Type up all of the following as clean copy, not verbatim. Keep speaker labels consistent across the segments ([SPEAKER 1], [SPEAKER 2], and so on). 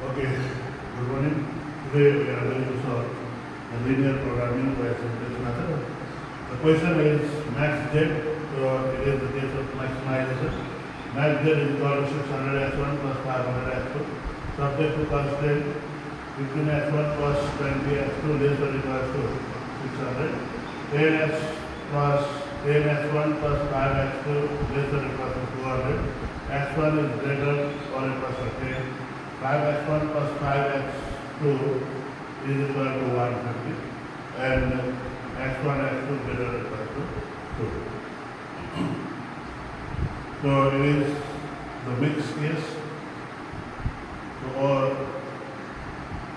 [SPEAKER 1] Okay, good morning. Today we are going to solve the linear programming by simplest method. The question is max z, so it is the case of maximization. Max z is equal to 600 s1 plus 500 s2, subject to constraint 15 s1 plus 20 s2 less than or equal to 600. 10 s plus 10 s1 plus 5 s2 less than or equal to 200. x1 is greater or equal to 10. 5x1 plus 5x2 is equal to 150 and x1 x2 greater or equal to 2. So it is the mixed case. So or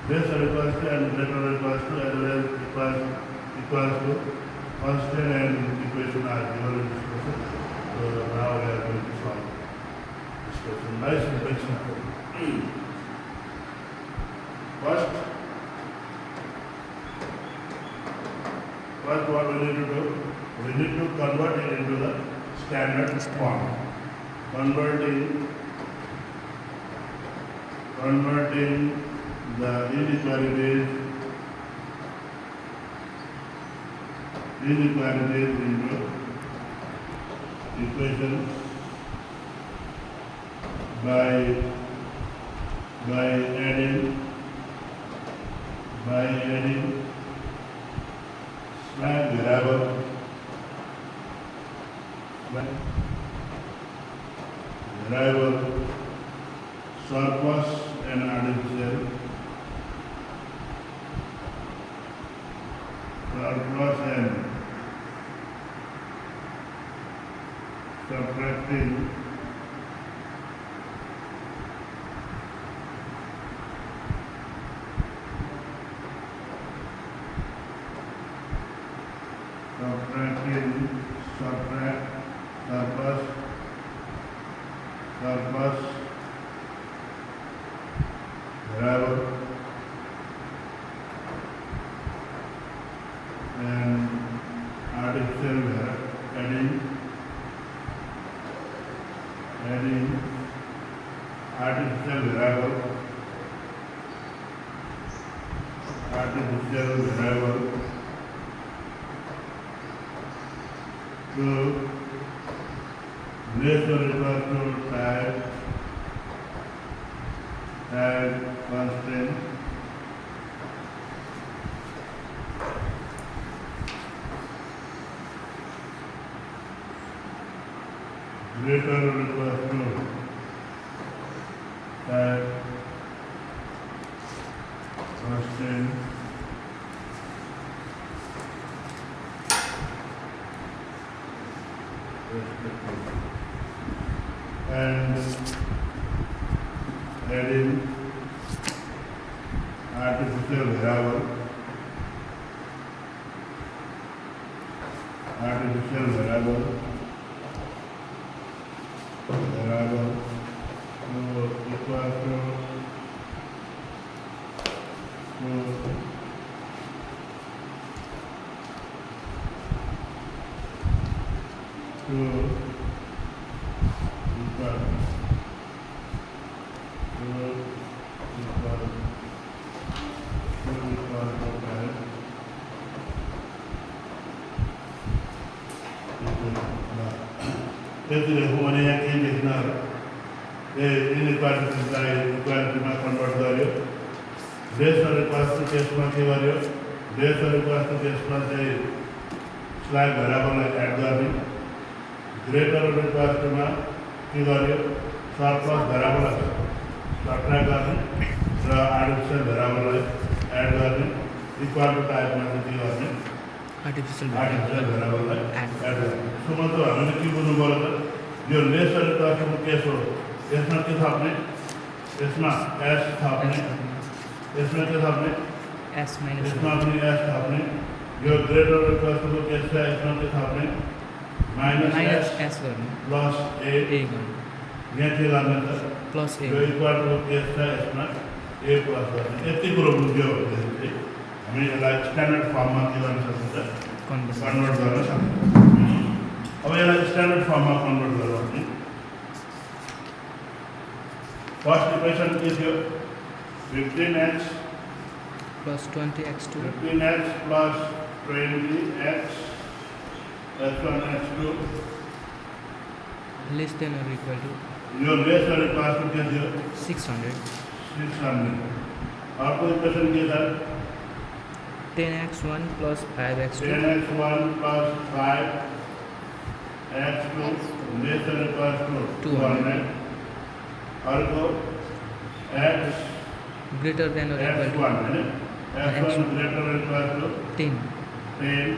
[SPEAKER 1] less or equals to and greater or equals to as well as equals to constant and equation are given in this question. So now we are going to solve this question by simplest method. First, what we need to do, we need to convert it into the standard form. Converting the inequalities into equations by adding slash variable surplus and artificial surplus and subtracting surplus variable and artificial variable, adding artificial variable to less or equal to type constant greater or equal to type constant and adding artificial variable equal Jadi hubungannya yang ini benar. Inequality equality में convert करियो. Less or equal to case में क्या करियो? Less or equal to case में से slide variable में add करनी. Greater or equal to में क्या करियो? Surplus variable subtract करनी. तो artificial variable में add करनी. Equal to type में से क्या करनी? artificial variable में add करनी. So मतलब हमने क्या बोलने बोला था? जो less or equal to case हो, इसमें क्या था आपने? इसमें s था आपने. इसमें क्या था आपने? s minus. इसमें आपने s था आपने. जो greater or equal to case है, इसमें क्या था आपने? minus s plus a. ये क्या करना था? plus a. जो equal to case है, इसमें a plus करना. इतनी प्रॉब्लम जो होती है, हमें लाइक स्टैंडर्ड फॉर्म में क्या करना सकते हैं? convert करना सकते हैं. अब ये स्टैंडर्ड फॉर्म में convert करना. First equation is your 15x
[SPEAKER 2] plus 20x2
[SPEAKER 1] 15x plus 20x x1 x2
[SPEAKER 2] less than or equal to
[SPEAKER 1] यो लेस और इक्वल टू क्या दियो
[SPEAKER 2] 600.
[SPEAKER 1] 600 आपको इक्वेशन क्या था
[SPEAKER 2] 10x1 plus 5x2
[SPEAKER 1] 10x1 plus 5x2 less than or equal to 200 और को x
[SPEAKER 2] greater than or equal to
[SPEAKER 1] x1 है x1 greater or equal to
[SPEAKER 2] 10.
[SPEAKER 1] 10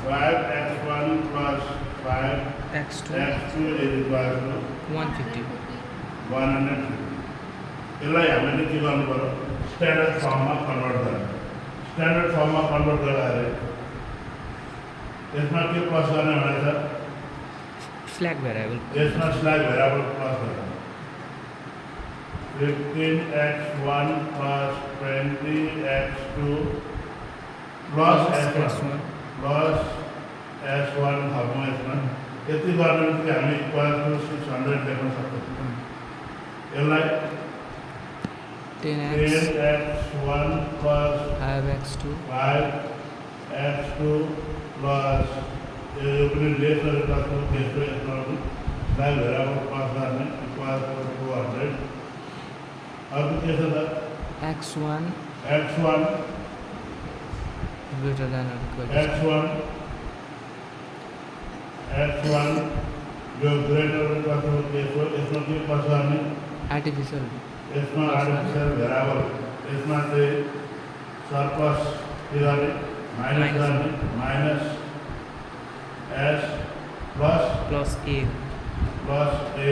[SPEAKER 1] 5x1 plus
[SPEAKER 2] x2
[SPEAKER 1] 5x2 is equal to
[SPEAKER 2] 150.
[SPEAKER 1] 100 यसलाई हामीले के गर्नु पर्यो स्ट्यान्डर्ड फर्ममा convert गर्नु स्ट्यान्डर्ड फर्ममा कन्भर्ट गर्दाखेरि यसमा के प्लस गर्ने भनेछ
[SPEAKER 2] Slack variable.
[SPEAKER 1] यसमा स्ल्याग भेरिएबल प्लस गर्नु 15x1 plus 20x2 plus s1 plus s1 थप्नु यसमा यति गर्ने कि हामी इक्वल टु 600 लेख्न सक्छौँ यसलाई
[SPEAKER 2] 10x
[SPEAKER 1] 10x1 plus
[SPEAKER 2] 5x2
[SPEAKER 1] 5x2 plus यो पनि लेस र प्लसको त्यसको यसमा स्ल्याग भेरिएबल प्लस गर्ने इक्वल टु 200 अर्को के छ त
[SPEAKER 2] x1
[SPEAKER 1] x1
[SPEAKER 2] greater than or equal to
[SPEAKER 1] x1 जो ग्रेटर इक्वल टु त्यसको यसमा के प्लस गर्ने
[SPEAKER 2] artificial
[SPEAKER 1] यसमा आर्टिफिसियल भेरिएबल यसमा चाहिँ सरप्लस के गर्ने माइनस गर्ने minus s
[SPEAKER 2] plus a
[SPEAKER 1] a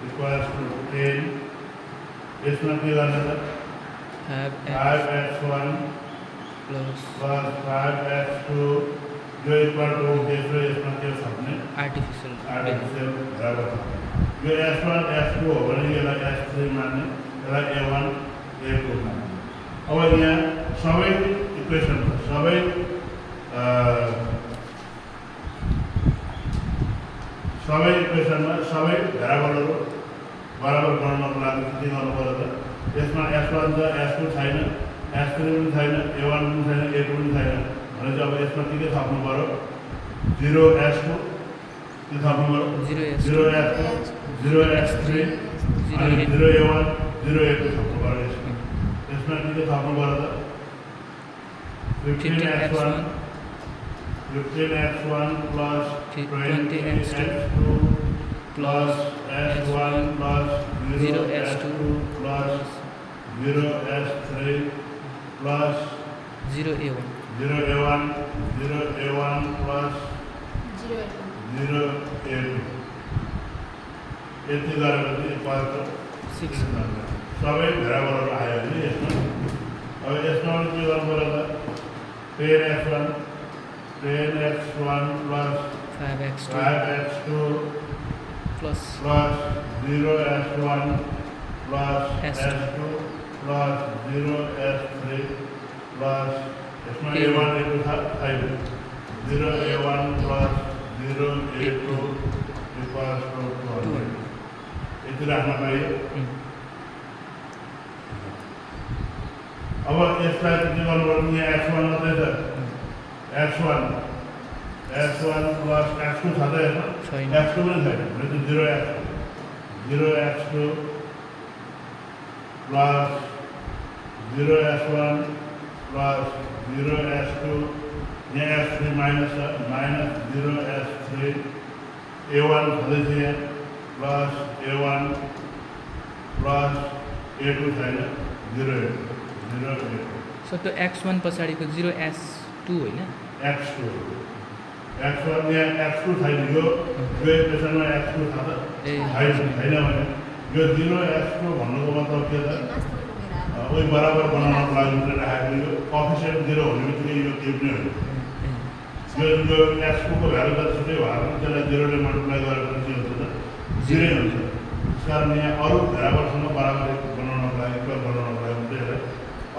[SPEAKER 1] equals to 10 यसमा के गर्ने त 5x1
[SPEAKER 2] plus
[SPEAKER 1] plus 5x2 जो इक्वल टु त्यसको यसमा के थप्ने
[SPEAKER 2] artificial
[SPEAKER 1] आर्टिफिसियल भेरिएबल थप्ने यो s1 s2 हो भने यसलाई s3 मान्ने यसलाई a1 a2 मान्ने अब यहाँ सबै इक्वेसन सबै इक्वेसनमा सबै भेरिएबलहरू बराबर बनाउनको लागि के गर्नु पर्यो त यसमा s1 छ s2 छैन s3 पनि छैन a1 पनि छैन a2 पनि छैन भनेपछि अब यसमा के थप्नु पर्यो 0s2 के थप्नु पर्यो 0s2 0s3 अनि 0a1 0a2 थप्नु पर्यो यसमा के थप्नु पर्यो त 15x1 plus 20x2 plus s1 plus 0s2 plus 0s3 plus
[SPEAKER 2] 0a1
[SPEAKER 1] 0a1 plus 0a2 यति गरेपछि इक्वल टु 600 सबै भेरिएबलहरू आयो भने यसमा अब यसमा के गर्नु पर्यो त 10x1 plus 5x2
[SPEAKER 2] plus
[SPEAKER 1] 0s1 plus
[SPEAKER 2] S2
[SPEAKER 1] s2 plus 0s3 plus इसमें a1 a2 था 0a1 plus 0a2 equals to 200 इतना रहना पाइए अब इसका कितने बार बोलेंगे x1 होते हैं x1 plus x2 था तो x2 नहीं था लेकिन 0x2 plus 0s1 plus 0s2 ये s3 minus 0s3 a1 था तो plus a1 plus a2 था 0
[SPEAKER 2] So to x1 पछाडिको 0s2 होइन
[SPEAKER 1] x2 x1 यहाँ x2 छैन यो इक्वेसनमा x2 छ त छैन भने यो 0x2 भन्नुको मतलब के त उही बराबर बनाउनको लागि मात्रै राखेको यो कोएफिसिएन्ट 0 हुने बित्तिकै यो केही पनि होइन यो x2 को भ्यालु त छुट्टै भए पनि त्यसलाई 0 ले मल्टिप्लाई गरेपछि के हुन्छ त 0 हुन्छ त्यसकारण यहाँ अरू भेरिएबलसँग बराबर बनाउनको लागि इक्वल बनाउनको लागि मात्रै यसलाई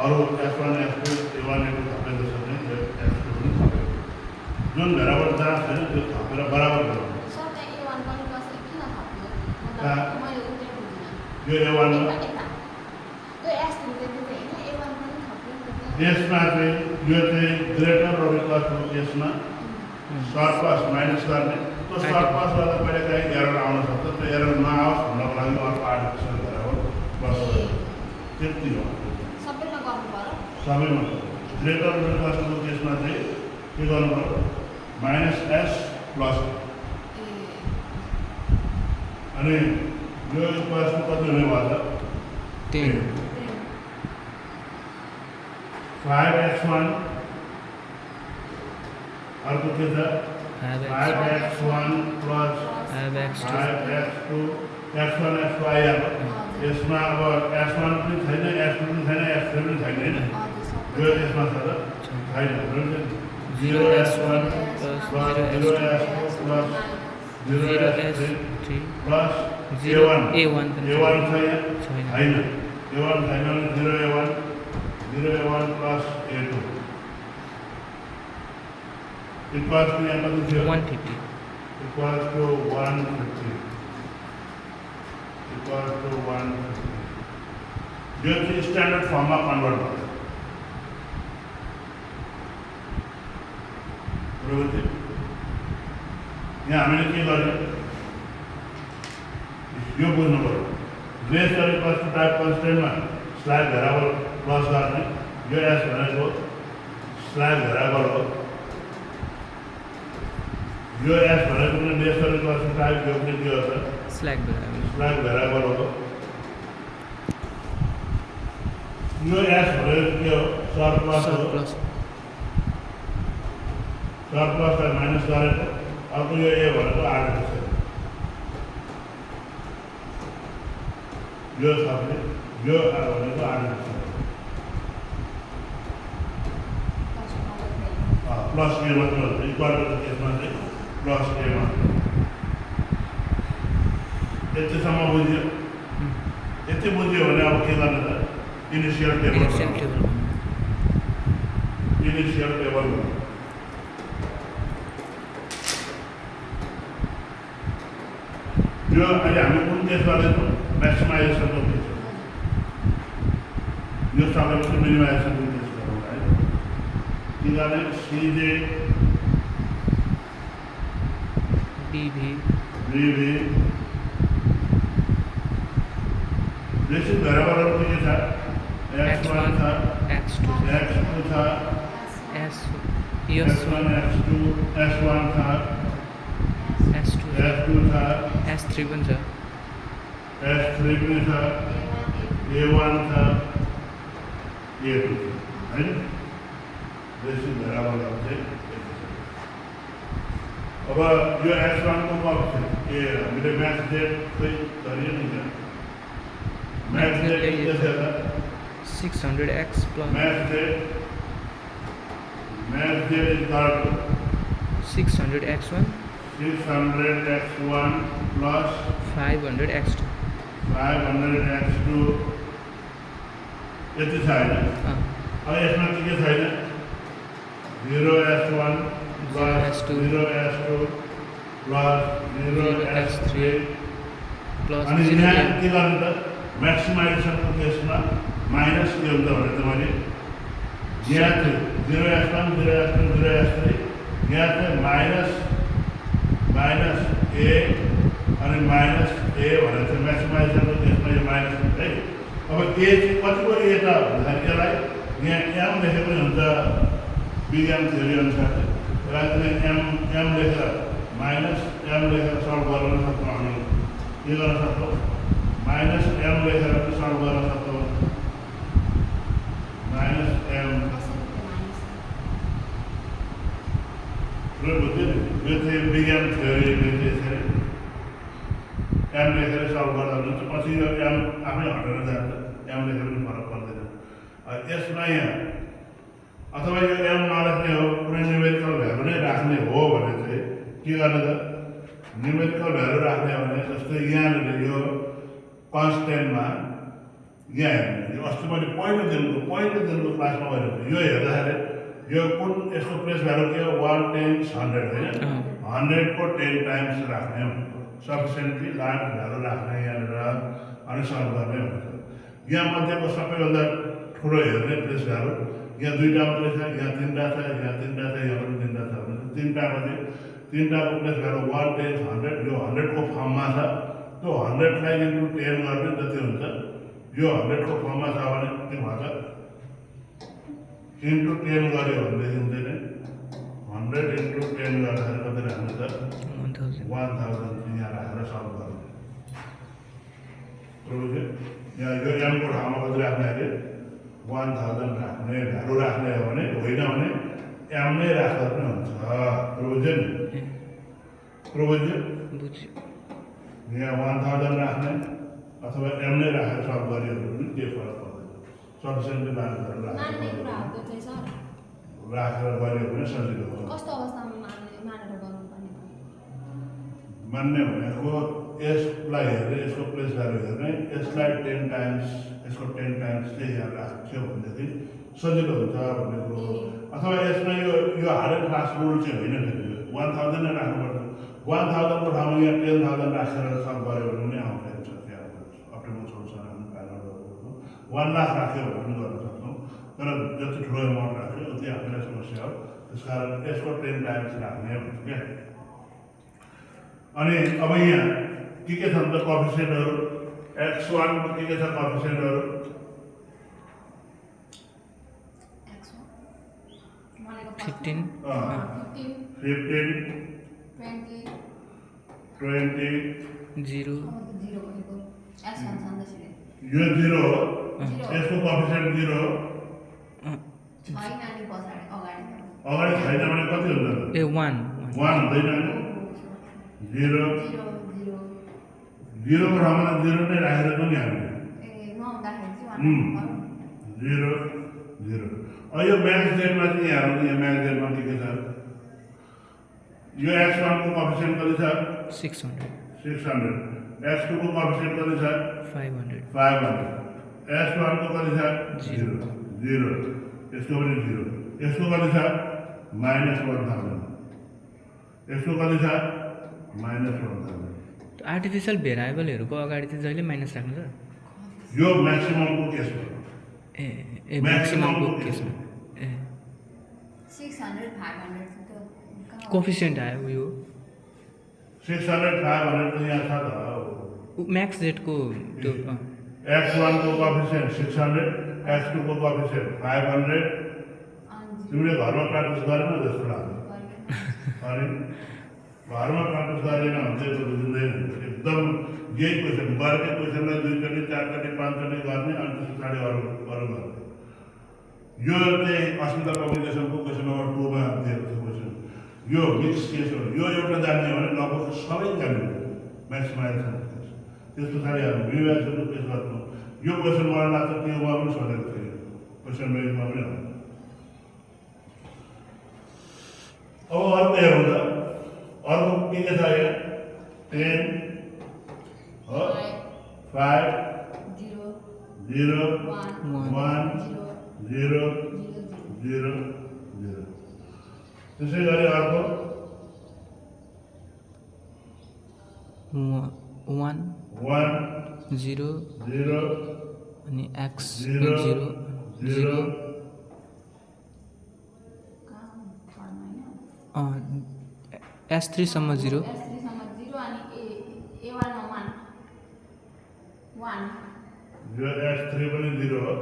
[SPEAKER 1] अरू s1 s2 a1 a2 थपेको छ भने यो s2 पनि थपेको जुन भेरिएबल जहाँ छैन त्यो थपेर बराबर गराउनु यो a1 मा यसमा चाहिँ यो चाहिँ ग्रेटर र इक्वल टु यसमा सर्प्लस माइनस गर्ने त्यो सर्प्लस गर्दा कहिले काहीँ एरर आउन सक्छ त्यो एरर नआओस् भन्नको लागि अर्को आर्टिफिसियल भेरिएबल प्लस त्यति हो
[SPEAKER 3] सबैमा गर्नु पर्यो
[SPEAKER 1] सबैमा ग्रेटर र इक्वल टु केसमा चाहिँ के गर्नु पर्यो माइनस एस प्लस अनि यो इक्वल टु कति हुने भयो त
[SPEAKER 2] 10
[SPEAKER 1] 5x1 अर्को के छ 5x1 plus
[SPEAKER 2] 5x2
[SPEAKER 1] 5x2 x1 x2 आइहाल्यो यसमा अब x1 पनि छैन x2 पनि छैन x3 पनि छैन होइन यो यसमा छ त छैन 0s1 plus 0s2 plus 0s3 plus a1
[SPEAKER 2] a1
[SPEAKER 1] छ यहाँ छैन a1 छैन भने 0a1 plus a2 equals to यहाँ कति थियो
[SPEAKER 2] 150
[SPEAKER 1] equals to 150 equals to 150 यो चाहिँ स्ट्यान्डर्ड फर्ममा कन्भर्ट गर्छ बरोबर यहाँ हामीले के गर्ने यो बुझ्नु पर्यो बेस र इक्वल्स टु टाइप कन्स्टेन्टमा स्ल्याब भेरिएबल प्लस गर्ने यो एस भनेको स्ल्याब भेरिएबल हो यो एस भनेको पनि बेस र इक्वल्स टु टाइप यो पनि के हो त
[SPEAKER 2] स्ल्याग
[SPEAKER 1] भेरिएबल हो यो एस भनेको के हो सरप्लस हो सरप्लसलाई माइनस गरेको अर्को यो ए भनेको आर्टिफिसियल यो सबले यो भनेको आर्टिफिसियल प्लस ए मात्र हुन्छ इक्वल टु केसमा चाहिँ प्लस ए मात्र यतिसम्म बुझ्यो यति बुझ्यो भने अब के गर्ने त इनिसियल टेबल यो अहिले हामी कुन केस गर्दैछौँ म्याक्सिमाइजेसनको केस यो सबैको मिनिमाइजेसनको केस गरौँ है के गर्ने सिजे
[SPEAKER 2] डिभी
[SPEAKER 1] बेसिक भेरिएबलहरू के छ x1 छ
[SPEAKER 2] x2
[SPEAKER 1] छ
[SPEAKER 2] s1
[SPEAKER 1] x2 s1 छ
[SPEAKER 2] s2
[SPEAKER 1] छ
[SPEAKER 2] s3 पनि छ
[SPEAKER 1] s3 पनि छ a1 छ a2 छ हैन बेसिक भेरिएबलहरू चाहिँ अब यो x1 को कति छ ए हामीले म्याथ डेट खोइ गरियो नि त म्याथ डेट के छ त
[SPEAKER 2] 600x plus
[SPEAKER 1] म्याथ डेट is equal to
[SPEAKER 2] 600x1
[SPEAKER 1] 600x1 plus
[SPEAKER 2] 500x2
[SPEAKER 1] 500x2 यति छ हैन अब यसमा के छैन 0s1 plus 0s2 plus 0s3
[SPEAKER 2] plus
[SPEAKER 1] अनि यहाँ के गर्ने त म्याक्सिमाइजेसनको केसमा माइनस के हुन्छ भने त मैले यहाँ चाहिँ 0s1 0s2 0s3 यहाँ चाहिँ माइनस ए अनि माइनस ए भनेर चाहिँ म्याक्सिमाइजेसनको केसमा यो माइनस हुन्छ है अब ए चाहिँ कतिको ए त भन्दाखेरि यसलाई यहाँ एम लेखे पनि हुन्छ विज्ञान थ्योरी अनुसार यसलाई एम लेखेर माइनस एम लेखेर सल्भ गर्न सक्छौँ हामी के गर्न सक्छौँ माइनस एम लेखेर पनि सल्भ गर्न सक्छौँ माइनस एम बुझ्यो नि यो चाहिँ विज्ञान थ्योरीले चाहिँ एम लेखेर सल्भ गर्दा हुन्छ पछि यो एम आफै हटेर जान्छ एम लेखेर पनि फरक पर्दैन यसमा यहाँ अथवा यो एम नलेख्ने हो कुनै न्युमेरिकल भ्यालु नै राख्ने हो भने चाहिँ के गर्ने त न्युमेरिकल भ्यालु राख्ने हो भने जस्तै यहाँनिर यो कन्स्टेन्टमा यहाँ हेर्नु यो अस्ति मैले पहिलो दिनको क्लासमा मैले यो हेर्दाखेरि यो कुन यसको प्लेस भ्यालु के हो 1 10 100 होइन 100 को 10 टाइम्स राख्ने हो सफिसियन्टली लार्ज भ्यालु राख्ने यहाँनिर अनि सल्भ गर्ने हुन्छ यहाँ मध्येको सबैभन्दा ठुलो हेर्ने प्लेस भ्यालु यहाँ दुईवटा मात्रै छ, यहाँ तिनवटा छ, यहाँ तिनवटा छ, यहाँ पनि तिनवटा छ भने तिनवटामध्ये तिनवटाको प्लेस गरेर 1 10 100 यो 100 को फर्ममा छ। त्यो 100 लाई इन्टु 10 गर्ने जति हुन्छ यो 100 को फर्ममा छ भने के भन्छ इन्टु 10 गर्यो भनेदेखि चाहिँ 100 इन्टु 10 गर्दाखेरि कति राख्नु छ 1000 यहाँ राखेर सल्भ गर्नु। बुझ्यो? यहाँ यो m को ठाउँमा कति राख्ने अरे 1000 राख्ने, भ्यालु राख्ने हो भने होइन भने m नै राख्दा पनि हुन्छ। बुझ्यो नि? बुझ्यो? यहाँ 1000 राख्ने अथवा m नै राखेर सल्भ गर्यो भने पनि के फरक पर्दैन। सफिसियन्टली राखेर गर्यो भने सजिलो हो।
[SPEAKER 3] कस्तो अवस्थामा मानेर गर्नुपर्ने
[SPEAKER 1] मान्ने भनेको यसलाई हेरेर यसको प्लेस गरेर हेर्ने, यसलाई 10 टाइम्स यसको 10 टाइम्स चाहिँ यहाँ राख्यो भनेदेखि सजिलो हुन्छ भन्ने कुरो हो। अथवा यसमा यो हार्ड एन्ड फास्ट रुल चाहिँ होइन, 1000 नै राख्नुपर्छ। 1000 को ठाउँमा यहाँ 10,000 राखेर सल्भ गर्यो भने पनि आउँछ अप्टिमल सोल्युसन फाइनल गर्नु। 1 लाख राख्यो भने पनि गर्न सक्छौँ, तर जति ठुलो एमाउन्ट राख्यो उति हामीलाई समस्या हो। त्यस कारण यसको 10 टाइम्स राख्ने भन्छ क्या। अनि अब यहाँ के छन् त कोएफिसिएन्टहरू x1 को के छ कोएफिसिएन्टहरू
[SPEAKER 3] x1
[SPEAKER 2] 15
[SPEAKER 1] 15 20
[SPEAKER 2] 0
[SPEAKER 1] यो 0 हो, यसको कोएफिसिएन्ट 0 हो। अगाडि छैन भने कति हुन्छ
[SPEAKER 2] ए 1
[SPEAKER 1] हुँदैन 0 0 को ठाउँमा 0 नै राखेर पनि हामीले 0 0। अब यो म्याक्स जेडमा चाहिँ यहाँ म्याक्स जेडमा के छ यो x1 को कोएफिसिएन्ट कति छ
[SPEAKER 2] 600
[SPEAKER 1] 600, x2 को कोएफिसिएन्ट कति छ
[SPEAKER 2] 500
[SPEAKER 1] s1 को कति छ 0 0, यसको पनि 0, यसको कति छ -1000, यसको कति छ -1000।
[SPEAKER 2] आर्टिफिसियल भेरिएबलहरुको अगाडि चाहिँ जहिले माइनस राख्नु छ
[SPEAKER 1] यो म्याक्सिममको केसमा
[SPEAKER 2] ए म्याक्सिममको केसमा ए
[SPEAKER 3] 600 500
[SPEAKER 2] कोएफिसिएन्ट आयो यो
[SPEAKER 1] 600 500 त यहाँ छ त
[SPEAKER 2] म्याक्स जेड को त्यो
[SPEAKER 1] x1 को कोएफिसिएन्ट 600, x2 को कोएफिसिएन्ट 500। तिमीले घरमा प्र्याक्टिस गरेन जस्तो लाग्छ। अनि घरमा प्र्याक्टिस गरेन भने चाहिँ बुझ्दैन। एकदम यही क्वेसन गरेकै क्वेसनलाई 2 चोटि 4 चोटि 5 चोटि गर्ने अनि त्यस पछाडि अरू गर्ने। यो चाहिँ अस्मिता पब्लिकेसनको क्वेसन नम्बर 2 मा दिएको छ क्वेसन। यो मिक्स केस हो। यो एउटा जान्ने भने लगभग सबै जान्ने म्याक्सिमाइजेसन केस। त्यस पछाडि हामी मिनिमाइजेसनको केस गर्छौँ। यो क्वेसन मलाई लाग्छ त्योमा पनि सोधेको थियो, क्वेसन बेसमा पनि हो। अब अर्को हेरौँ त, अर्को के छ यहाँ 10 हो 5 0 1 0 0 0। त्यसै गरी अर्को
[SPEAKER 2] 1 0
[SPEAKER 1] 0
[SPEAKER 2] अनि x
[SPEAKER 1] 0 0
[SPEAKER 2] S3 सम्म 0
[SPEAKER 3] अनि A1 मा 1
[SPEAKER 1] यो S3 पनि 0 हो।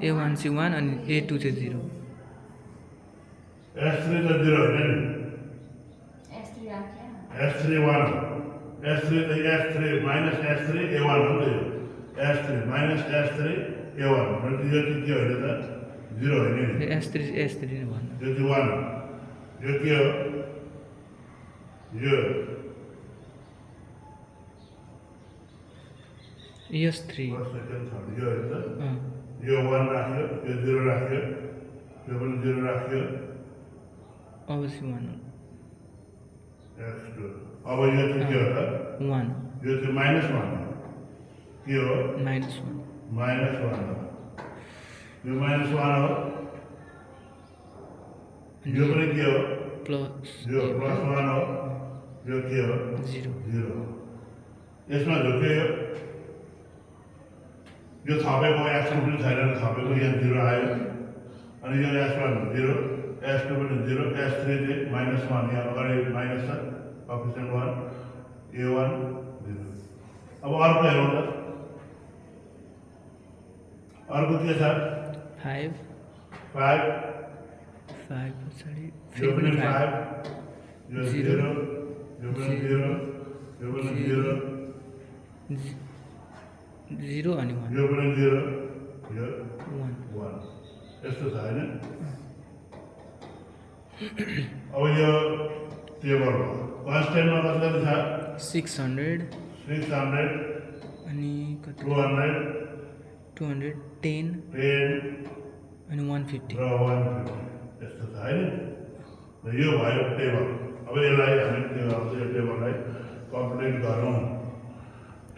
[SPEAKER 2] A1 चाहिँ 1 अनि A2 चाहिँ 0।
[SPEAKER 1] S3 त 0 होइन नि, S3 1 हो। S3 त S3 माइनस S3 A1 हो नि त। S3 माइनस S3 A1 भनेपछि यो चाहिँ के होइन त 0 होइन नि।
[SPEAKER 2] S3 नै भन्नु।
[SPEAKER 1] यो चाहिँ 1 हो। यो के हो यो
[SPEAKER 2] S3
[SPEAKER 1] फर्स्ट सेकेन्ड थर्ड यो होइन त। यो 1 राख्यो, यो 0 राख्यो, यो पनि 0 राख्यो,
[SPEAKER 2] अवश्य 1
[SPEAKER 1] x2। अब यो चाहिँ के हो त
[SPEAKER 2] 1
[SPEAKER 1] यो चाहिँ -1 हो। के हो
[SPEAKER 2] -1
[SPEAKER 1] -1 हो। यो -1 हो। यो पनि के हो
[SPEAKER 2] प्लस
[SPEAKER 1] यो +1 हो। यो के हो
[SPEAKER 2] 0
[SPEAKER 1] 0। यसमा झुक्यो यो थपेको एक्स2 पनि छैन थपेको यहाँ 0 आयो अनि यो s1 0 s2 पनि 0 s3 चाहिँ -1 यहाँ अगाडि माइनस छ कोएफिसिएन्ट 1 a1 0 अब अर्को हेरौँ त अर्को के छ
[SPEAKER 2] 5
[SPEAKER 1] 5
[SPEAKER 2] पछाडि
[SPEAKER 1] यो
[SPEAKER 2] फेरि
[SPEAKER 1] पनि
[SPEAKER 2] पनि
[SPEAKER 1] 5 यो 0
[SPEAKER 2] 0
[SPEAKER 1] यो पनि 0 यो पनि 0
[SPEAKER 2] 0 अनि 1
[SPEAKER 1] यो पनि 0 यो
[SPEAKER 2] 1
[SPEAKER 1] 1 यस्तो छ हैन अब यो टेबल हो कन्स्टेन्टमा कति छ
[SPEAKER 2] 600
[SPEAKER 1] 600
[SPEAKER 2] अनि कति
[SPEAKER 1] 200
[SPEAKER 2] 210
[SPEAKER 1] 10
[SPEAKER 2] अनि 150
[SPEAKER 1] र 150 यस्तो छ हैन र यो भयो टेबल अब यसलाई हामी के गर्छ यो टेबललाई कम्प्लिट गरौँ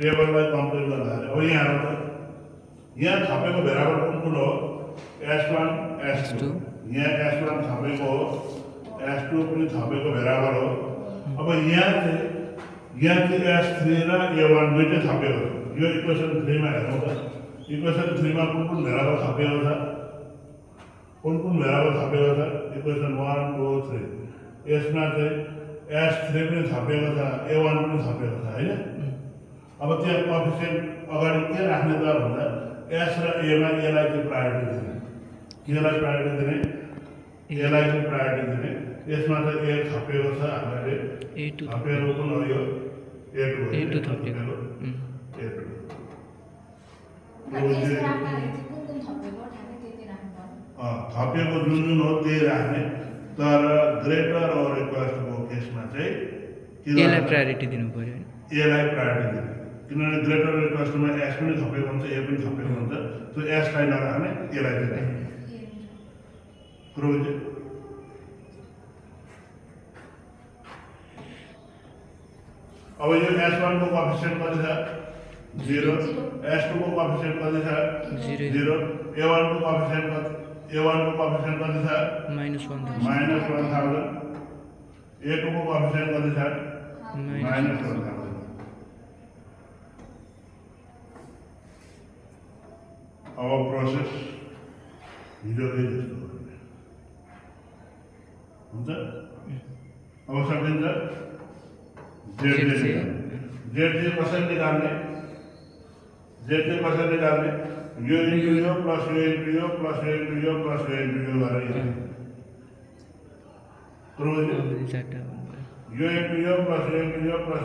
[SPEAKER 1] टेबललाई कम्प्लिट गर्दाखेरि अब यहाँ हेरौँ त यहाँ थपेको भेरिएबल कुन हो s1 s2 यहाँ s1 थपेको हो s2 पनि थपेको भेरिएबल हो अब यहाँ चाहिँ s3 र a1 दुईटै थपेको छ यो इक्वेसन 3 मा हेरौँ त इक्वेसन 3 मा कुन भेरिएबल थपेको छ कुन भेरिएबल थपेको छ इक्वेसन 1 2 3 यसमा चाहिँ s3 पनि थपेको छ a1 पनि थपेको छ हैन अब त्यहाँ कोएफिसिएन्ट अगाडि के राख्ने त भन्दा s र a मा यसलाई चाहिँ प्रायोरिटी दिने यसलाई प्रायोरिटी दिने यसलाई चाहिँ प्रायोरिटी दिने यसमा त a थपेको छ हामीले
[SPEAKER 2] a2
[SPEAKER 1] थपेको कुन हो यो a2
[SPEAKER 2] थपेको
[SPEAKER 1] a2
[SPEAKER 3] यसको राख्दाखेरि चाहिँ कुन थपेको ठ्याक्कै त्यति राख्नुपर्छ
[SPEAKER 1] थपेको जुन हो त्यही राख्ने तर ग्रेटर और इक्वल टुको केसमा चाहिँ
[SPEAKER 2] यसलाई प्रायोरिटी दिनु पर्यो हैन
[SPEAKER 1] यसलाई प्रायोरिटी दिने किनभने ग्रेटर और इक्वल टुमा s पनि थपेको हुन्छ a पनि थपेको हुन्छ त्यो s लाई नराख्ने यसलाई दिने कुरो बुझ्यो अब यो s1 को कोएफिसिएन्ट कति छ 0 s2 को कोएफिसिएन्ट कति छ 0 a1 को कोएफिसिएन्ट कति a1 को कोएफिसिएन्ट कति छ
[SPEAKER 2] -1000
[SPEAKER 1] -1000 a2 को कोएफिसिएन्ट कति छ -1000 अब प्रोसेस हिजोकै जस्तो गर्ने हुन्छ अब सकिन्छ z चाहिँ कसरी निकाल्ने z चाहिँ कसरी निकाल्ने यो इन्टु यो प्लस यो इन्टु यो प्लस यो इन्टु यो प्लस यो इन्टु यो गरेर यो इन्टु यो प्लस यो इन्टु यो प्लस